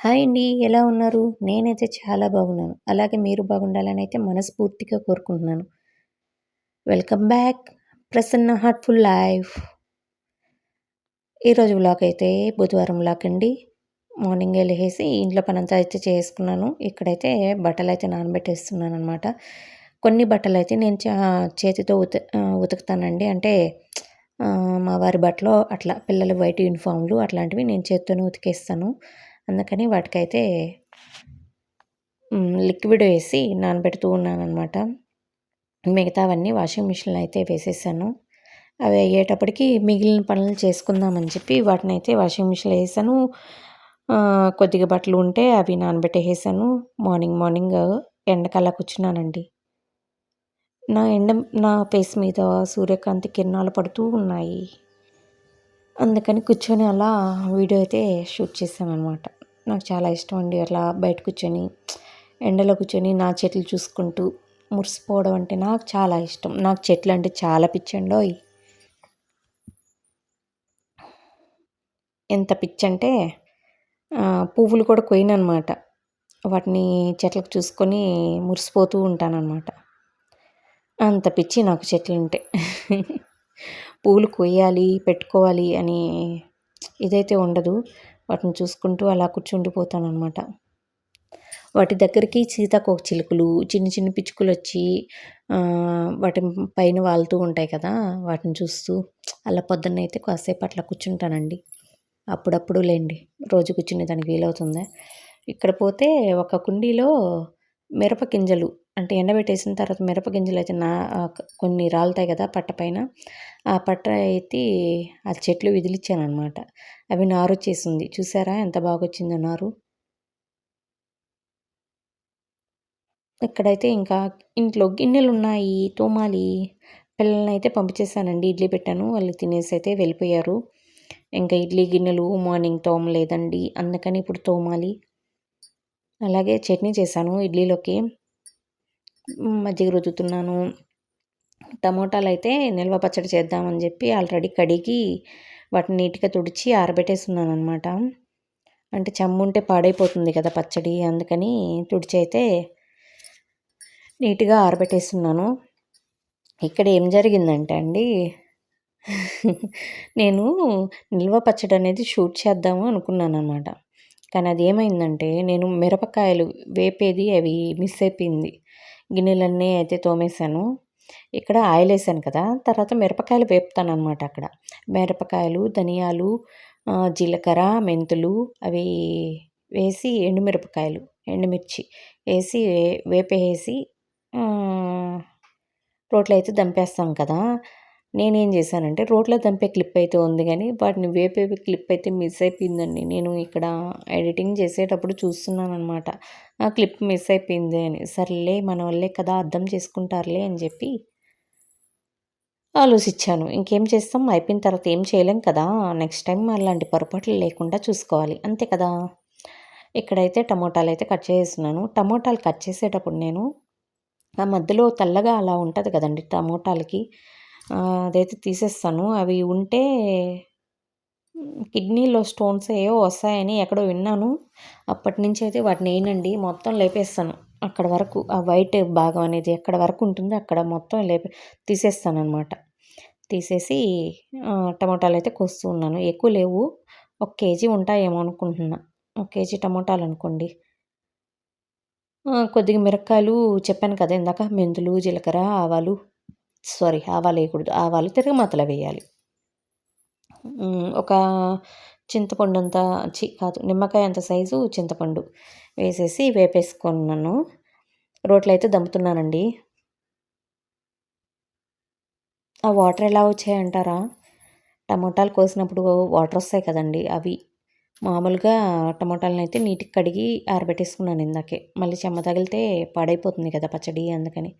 Hi అండి. ఎలా ఉన్నారు? నేనైతే చాలా బాగున్నాను. అలాగే మీరు బాగుండాలని అయితే మనస్ఫూర్తిగా కోరుకుంటున్నాను. Welcome back Prasanna heartful life. ఈరోజు వ్లాగ్ అయితే బుధవారం వ్లాగ్ అండి. మార్నింగే లేసి ఇంట్లో పనంతా అయితే చేసుకున్నాను. ఇక్కడైతే బట్టలైతే నానబెట్టేస్తున్నాననమాట. కొన్ని బట్టలైతే నేను చేతితో ఉతుకుతానండి. అంటే మా వారి బట్టలు అట్లా పిల్లల వైట్ యూనిఫార్మ్‌లు అట్లాంటివి నేను చేత్తోనే ఉతికేస్తాను. అందుకని వాటికైతే లిక్విడ్ వేసి నానబెడుతూ ఉన్నాననమాట. మిగతావన్నీ వాషింగ్ మిషన్‌లో అయితే వేసేసాను. అవి అయ్యేటప్పటికి మిగిలిన పనులు చేసుకుందామని చెప్పి వాటినైతే వాషింగ్ మిషన్‌లో ఏసాను. కొద్దిగా బట్టలు ఉంటే అవి నానబెట్టేసేసాను. మార్నింగ్ ఎండకలా కూర్చున్నానండి. నా ఎండ నా ఫేస్ మీద సూర్యకాంతి కిరణాలు పడుతూ ఉన్నాయి. అందుకని కూర్చొని అలా వీడియో అయితే షూట్ చేశాననమాట. నాకు చాలా ఇష్టం అండి అట్లా బయట కూర్చొని, ఎండలో కూర్చొని నా చెట్లు చూసుకుంటూ మురిసిపోవడం అంటే నాకు చాలా ఇష్టం. నాకు చెట్లంటే చాలా పిచ్చండోయ్! ఎంత పిచ్చంటే పువ్వులు కూడా కొయ్యననమాట. వాటిని చెట్లకు చూసుకొని మురిసిపోతూ ఉంటాననమాట. అంత పిచ్చి నాకు చెట్లంటే. పూలు కొయ్యాలి, పెట్టుకోవాలి అని ఇదైతే ఉండదు. వాటిని చూసుకుంటూ అలా కూర్చుండిపోతాననమాట. వాటి దగ్గరికి సీతాకోకచిలుకలు, చిన్న చిన్న పిచ్చుకలొచ్చి వాటి పైన వాలుతూ ఉంటాయి కదా! వాటిని చూస్తూ అలా పొద్దున్నయితే కాసేపు అట్లా కూర్చుంటానండి. అప్పుడప్పుడు లేండి. రోజు కూర్చునేదానికి వీలవుతుందా? ఇక్కడ పోతే ఒక కుండీలో మిరప గింజలు అంటే ఎండబెట్టేసిన తర్వాత మిరప గింజలయితే కొన్ని రాలుతాయి కదా పట్ట పైన. ఆ పట్ట ఎత్తి ఆ చెట్లు విదిలిచ్చాననమాట. అవి నారొచ్చేసింది. చూసారా ఎంత బాగొచ్చిందో నారు? ఇక్కడైతే ఇంకా ఇంట్లో గిన్నెలున్నాయి తోమాలి. పిల్లలనైతే పంపించేసానండి. ఇడ్లీ పెట్టాను. వాళ్ళు తినేసైతే వెళ్ళిపోయారు. ఇంకా ఇడ్లీ గిన్నెలు మార్నింగ్ తోమలేదండి. అందుకని ఇప్పుడు తోమాలి. అలాగే చట్నీ చేశాను ఇడ్లీలోకి. మజ్జిగ రుద్దుతున్నాను. టమోటాలైతే నిల్వ పచ్చడి చేద్దామని చెప్పి ఆల్రెడీ కడిగి వాటిని నీట్‌గా తుడిచి ఆరబెట్టేసున్నాననమాట. అంటే చెమ్ముంటే పాడైపోతుంది కదా పచ్చడి. అందుకని తుడిచైతే నీట్‌గా ఆరబెట్టేస్తున్నాను. ఇక్కడ ఏం జరిగిందంటే అండి, నేను నిల్వ పచ్చడనేది షూట్ చేద్దాము అనుకున్నాననమాట. కానీ అదేమైందంటే, నేను మిరపకాయలు వేపేది అవి మిస్ అయిపోయింది. గిన్నెలన్నీ అయితే తోమేశాను. ఇక్కడ ఆయిలేసాను కదా! తర్వాత మిరపకాయలు వేపుతాననమాట అక్కడ. మిరపకాయలు, ధనియాలు, జీలకర్ర, మెంతులు అవి వేసి ఎండుమిర్చి ఏసి వేపేసి రోట్లో అయితే దంపేస్తాం కదా! నేనేం చేశానంటే రోట్లో దంపే క్లిప్ అయితే ఉంది గానీ, వాటిని వేపే క్లిప్ అయితే మిస్ అయిపోయిందండి. నేను ఇక్కడ ఎడిటింగ్ చేసేటప్పుడు చూస్తున్నాననమాట. ఆ క్లిప్ మిస్ అయిపోయింది అని. సర్లే మనోళ్ళే కదా అర్థం చేసుకుంటారులే అని చెప్పి ఆలోచించాను. ఇంకేం చేస్తాం అయిపోయిన తర్వాత ఏం చేయలేం కదా! నెక్స్ట్ టైమ్ అలాంటి పొరపాట్లు లేకుండా చూసుకోవాలి. అంతే కదా! ఇక్కడైతే టమోటాలైతే కట్ చేసేస్తున్నాను. టమోటాలు కట్ చేసేటప్పుడు నేను ఆ మధ్యలో తెల్లగా అలా ఉంటది కదండీ టమోటాలకి. అదైతే తీసేస్తాను. అవి ఉంటే కిడ్నీలో స్టోన్స్ ఏవో వస్తాయని ఎక్కడో విన్నాను. అప్పటినుంచి అయితే వాటినేయనండి. మొత్తం లేపేస్తాను. అక్కడ వరకు ఆ వైట్ భాగం అనేది ఎక్కడ వరకు ఉంటుందో అక్కడ మొత్తం తీసేస్తాననమాట. తీసేసి టమోటాలైతే కోస్తూ ఉన్నాను. ఎక్కువ లేవు. 1 కేజీ ఉంటాయేమో అనుకుంటున్నా. 1 కేజీ టమోటాలనుకోండి. కొద్దిగా మిరపకాయలు చెప్పాను కదా ఇందాక మెంతులు, జీలకర్ర, ఆవాలు ఆవాలేయకూడదు. ఆవాలు, తిరగమాతలు వేయాలి. ఒక చింతపండంత కాదు నిమ్మకాయ అంత సైజు చింతపండు వేసేసి వేపేసుకున్నాను. రోట్లో అయితే దంపుతున్నానండి. ఆ వాటర్ ఎలా వచ్చాయంటారా? టమోటాలు కోసినప్పుడు వాటర్ వస్తాయి కదండీ! అవి. మామూలుగా టమోటాలనైతే నీట్‌గా కడిగి ఆరబెట్టేసుకున్నాను ఇందాకే. మళ్ళీ చెమ్మ తగిలితే పాడైపోతుంది కదా పచ్చడి అందుకని.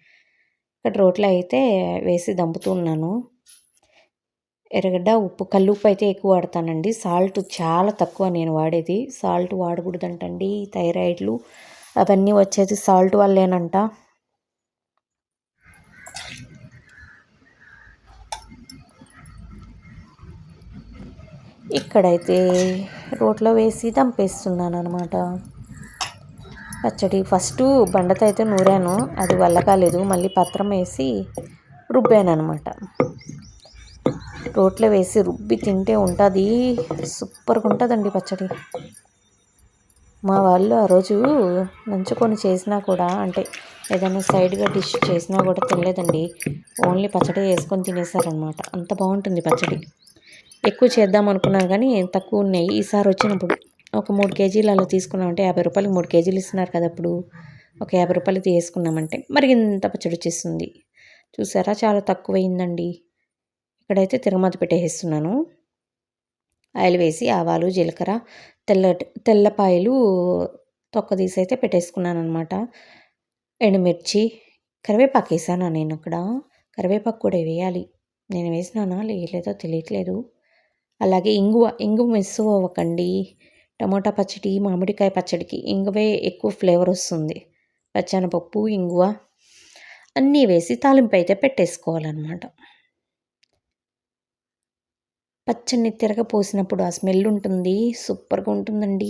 ఇక్కడ రోట్లో అయితే వేసి దంపుతూ ఉన్నాను. ఎర్రగడ్డ, ఉప్పు, కల్లుప్పు అయితే ఎక్కువ వాడతానండి. సాల్ట్ చాలా తక్కువ నేను వాడేది. సాల్ట్ వాడకూడదంటండి. థైరాయిడ్‌లు అవన్నీ వచ్చేది సాల్ట్ వల్లేనంట. ఇక్కడైతే రోట్లో వేసి దంపేస్తున్నాను అనమాట. పచ్చడి ఫస్ట్ బండతో అయితే నూరాను, అది వల్ల కాలేదు. మళ్ళీ పత్రం వేసి రుబ్బాను అనమాట. రోట్లో వేసి రుబ్బి తింటే ఉంటుంది, సూపర్గా ఉంటుందండి పచ్చడి. మా వాళ్ళు ఆ రోజు నంచుకొని చేసినా కూడా, అంటే ఏదైనా సైడ్గా డిష్ చేసినా కూడా తినలేదండి. ఓన్లీ పచ్చడి వేసుకొని తినేసారనమాట. అంత బాగుంటుంది పచ్చడి. ఎక్కువ చేద్దాం అనుకున్నాను కానీ తక్కువ ఉన్నాయి. ఈసారి వచ్చినప్పుడు ఒక 3 కేజీలు అలా తీసుకున్నామంటే 50 రూపాయలకి 3 కేజీలు ఇస్తున్నారు కదా! అప్పుడు ఒక 50 రూపాయలు తీసుకున్నామంటే మరి ఇంత పచ్చడి వచ్చేస్తుంది. చూసారా, చాలా తక్కువైందండి. ఇక్కడైతే తిరగమాత పెట్టేస్తున్నాను. ఆయిల్ వేసి ఆవాలు, జీలకర్ర, తెల్లపాయలు తొక్క తీసి అయితే పెట్టేసుకున్నాను అనమాట. ఎండుమిర్చి, కరివేపాకు వేసాను నేను అక్కడ. కరివేపాకు కూడా వేయాలి. నేను వేసినానా లేదో తెలియట్లేదు. అలాగే ఇంగువ మిస్ అవ్వకండి. టమోటా పచ్చడి, మామిడికాయ పచ్చడికి ఇంగువే ఎక్కువ ఫ్లేవర్ వస్తుంది. పచ్చెనపప్పు, ఇంగువ అన్నీ వేసి తాలింపు అయితే పెట్టేసుకోవాలన్నమాట. పచ్చడిని తిరగపోసినప్పుడు ఆ స్మెల్ ఉంటుంది, సూపర్గా ఉంటుందండి.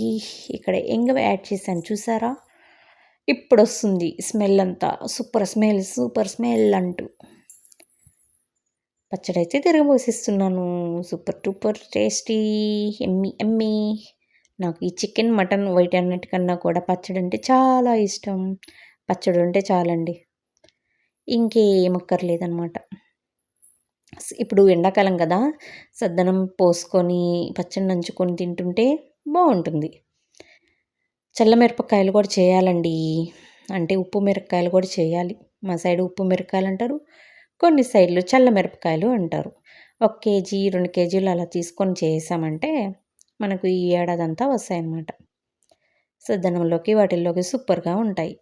ఇక్కడ ఇంగువ యాడ్ చేశాను చూసారా, ఇప్పుడు వస్తుంది స్మెల్ అంతా. సూపర్ స్మెల్ అంటూ పచ్చడి అయితే తిరగబోసిస్తున్నాను. సూపర్ టూపర్ టేస్టీ, ఎమ్మి. నాకు ఈ చికెన్, మటన్ వీటన్నిటికన్నా కూడా పచ్చడి అంటే చాలా ఇష్టం. పచ్చడి ఉంటే చాలండి, ఇంకేం అక్కర్లేదన్నమాట. ఇప్పుడు ఎండాకాలం కదా, సద్దనం పోసుకొని పచ్చడి నంచుకొని తింటుంటే బాగుంటుంది. చల్లమిరపకాయలు కూడా చేయాలండి, అంటే ఉప్పు మిరపకాయలు కూడా చేయాలి. మా సైడ్ ఉప్పు మిరపకాయలు అంటారు, కొన్ని సైడ్లు చల్లమిరపకాయలు అంటారు. 1 కేజీ 2 కేజీలు అలా తీసుకొని చేసామంటే మనకు ఈ ఏడాదంతా వస్తాయన్నమాట. సద్దనంలోకి వాటిల్లోకి సూపర్గా ఉంటాయి.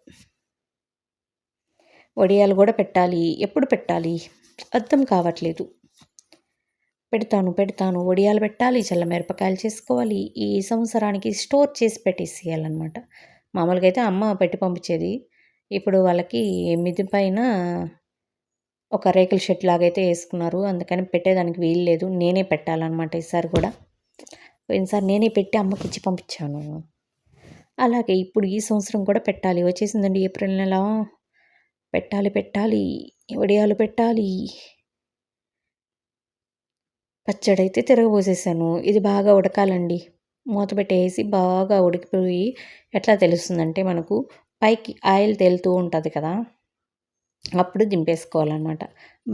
వడియాలు కూడా పెట్టాలి. ఎప్పుడు పెట్టాలి అర్థం కావట్లేదు. పెడతాను. వడియాలు పెట్టాలి, చల్లమిరపకాయలు చేసుకోవాలి. ఈ సంవత్సరానికి స్టోర్ చేసి పెట్టేసేయాలన్నమాట. మామూలుగా అయితే అమ్మ పెట్టి పంపించేది. ఇప్పుడు వాళ్ళకి మిద్ది పైన ఒక రేకుల షెడ్ లాగైతే వేసుకున్నారు. అందుకని పెట్టేదానికి వీలు లేదు. నేనే పెట్టాలన్నమాట ఈసారి కూడా. పోయినసారి నేనే పెట్టి అమ్మకి ఇచ్చి పంపించాను. అలాగే ఇప్పుడు ఈ సంవత్సరం కూడా పెట్టాలి. వచ్చేసిందండి ఏప్రిల్ నెల. పెట్టాలి. వడియాలు పెట్టాలి. పచ్చడి అయితే తిరగబోసేసాను. ఇది బాగా ఉడకాలండి. మూత పెట్టేసి బాగా ఉడికిపోయి ఎట్లా తెలుస్తుందంటే మనకు పైకి ఆయిల్ తేలుతూ ఉంటుంది కదా, అప్పుడు దింపేసుకోవాలన్నమాట.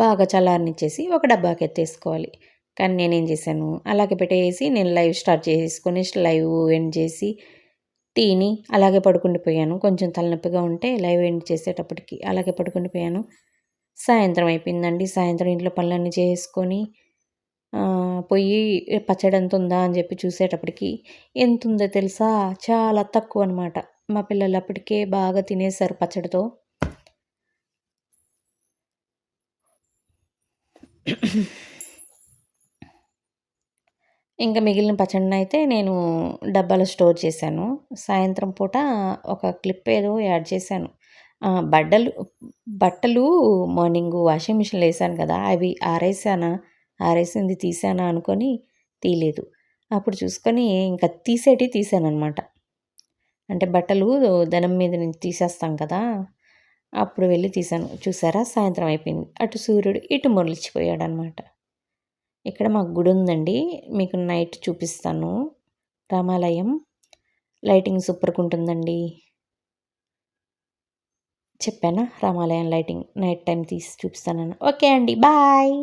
బాగా చల్లారనిచ్చేసి ఒక డబ్బాకి ఎత్తేసుకోవాలి. కానీ నేనేం చేశాను, అలాగే పెట్టేసి నేను లైవ్ స్టార్ట్ చేసుకొని లైవ్ ఎండ్ చేసి తిని అలాగే పడుకుండిపోయాను. కొంచెం తలనొప్పిగా ఉంటే లైవ్ ఎండ్ చేసేటప్పటికి అలాగే పడుకుండిపోయాను. సాయంత్రం అయిపోయిందండి. సాయంత్రం ఇంట్లో పనులన్నీ చేసుకొని పొయ్యి పచ్చడి ఎంత ఉందా అని చెప్పి చూసేటప్పటికి ఎంత ఉందో తెలుసా, చాలా తక్కువ అనమాట. మా పిల్లలు అప్పటికే బాగా తినేసారు పచ్చడితో. ఇంకా మిగిలిన పచ్చడిని అయితే నేను డబ్బాలో స్టోర్ చేశాను. సాయంత్రం పూట ఒక క్లిప్ ఏదో యాడ్ చేశాను. బట్టలు మార్నింగ్ వాషింగ్ మిషన్లో వేసాను కదా, అవి ఆరేసింది తీసానా అనుకొని తీయలేదు. అప్పుడు చూసుకొని ఇంకా తీసానమాట. అంటే బట్టలు దనం మీద నుంచి తీసేస్తాం కదా, అప్పుడు వెళ్ళి తీసాను. చూసారా, సాయంత్రం అయిపోయింది. అటు సూర్యుడు ఇటు మొలిచిపోయాడనమాట. ఇక్కడ మాకు గుడి ఉందండి, మీకు నైట్ చూపిస్తాను. రామాలయం లైటింగ్ సూపర్గా ఉంటుందండి. చెప్పానా, రామాలయం లైటింగ్ నైట్ టైం తీసి చూపిస్తానని. ఓకే అండి, బాయ్.